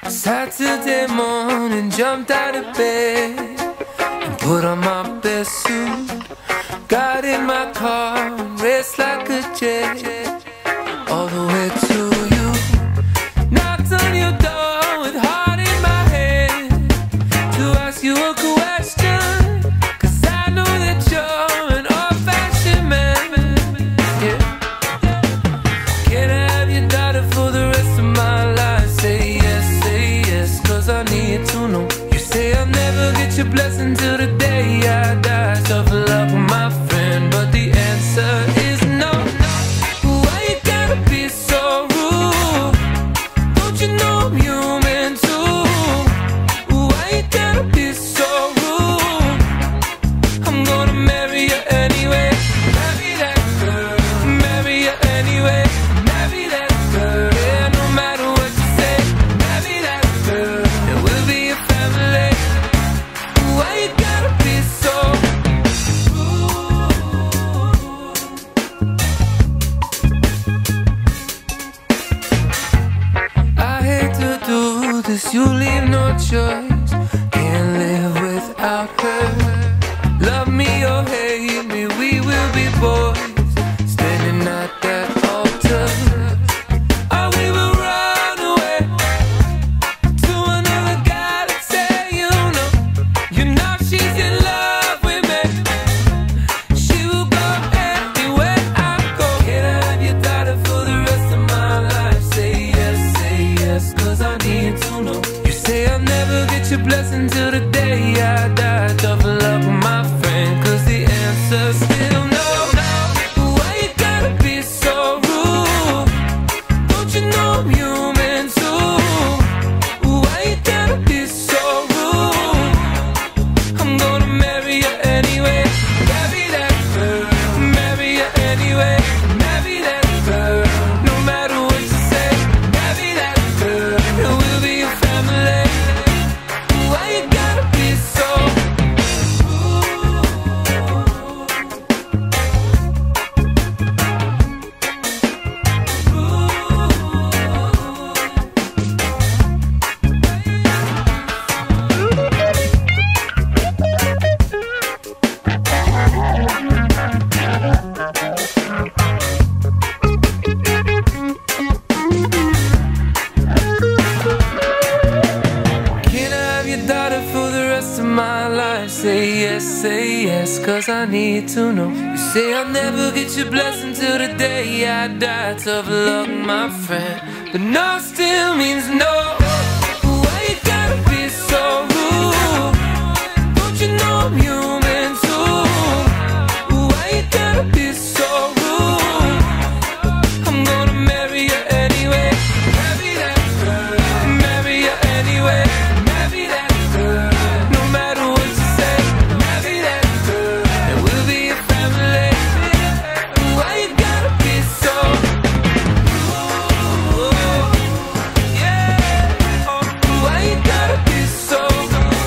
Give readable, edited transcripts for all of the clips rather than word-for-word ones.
Saturday morning, jumped out of bed and put on my best suit. Got in my car and raced like a jet all the way to you. Knocked on your door with heart in my head to ask you a question, 'cause I know that you're an old-fashioned man. Yeah. Can I have your daughter for the rest of my life? Say yes, 'cause I need to know. You say I'll never get your blessing till the day I die. Tough luck, my friend, but the answer is no. Why you gotta be so rude? Don't you know I'm human too? Why you gotta be so rude? I'm gonna marry you anyway. Marry that girl, marry you anyway. Marry that girl, yeah, no matter what you say. Marry that girl, and we'll be a family. Why you gotta be so rude? I hate to do this, you leave no choice. Can't live without her. Love me or hate me, we will be boys, standing at that altar. Or we will run away to another guy that say you know she's in love with me. She will go anywhere I go. Can I have your daughter for the rest of my life? Say yes, 'cause I need to know. You say I'll never get your blessing till the day I die. Tough luck, my friend, 'cause the answer's still no. Why you gotta be so rude? Don't you know I'm human too? Why you gotta be so rude? I'm gonna marry you anyway. Marry that girl, marry you anyway. Marry that girl, no matter what you say. Marry that girl, and we'll be a family. Why you gotta be so rude? Can I have your daughter for the rest of my life? Say yes, 'cause I need to know. You say I'll never get your blessing till the day I die. Tough luck, my friend, but no still means no. Why you gotta be so rude? Don't you know I'm human too? Why you gotta be so rude? I'm gonna marry you anyway. Marry that girl, marry you anyway. Marry that girl, no matter what you say. Marry that girl, and we'll be a family. Why you gotta be so rude? Yeah. Why you gotta be so rude?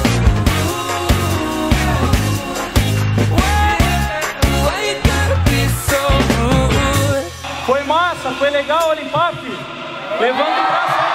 Why you gotta be so rude? Foi massa, foi legal, Olimpap. Levanta o braço.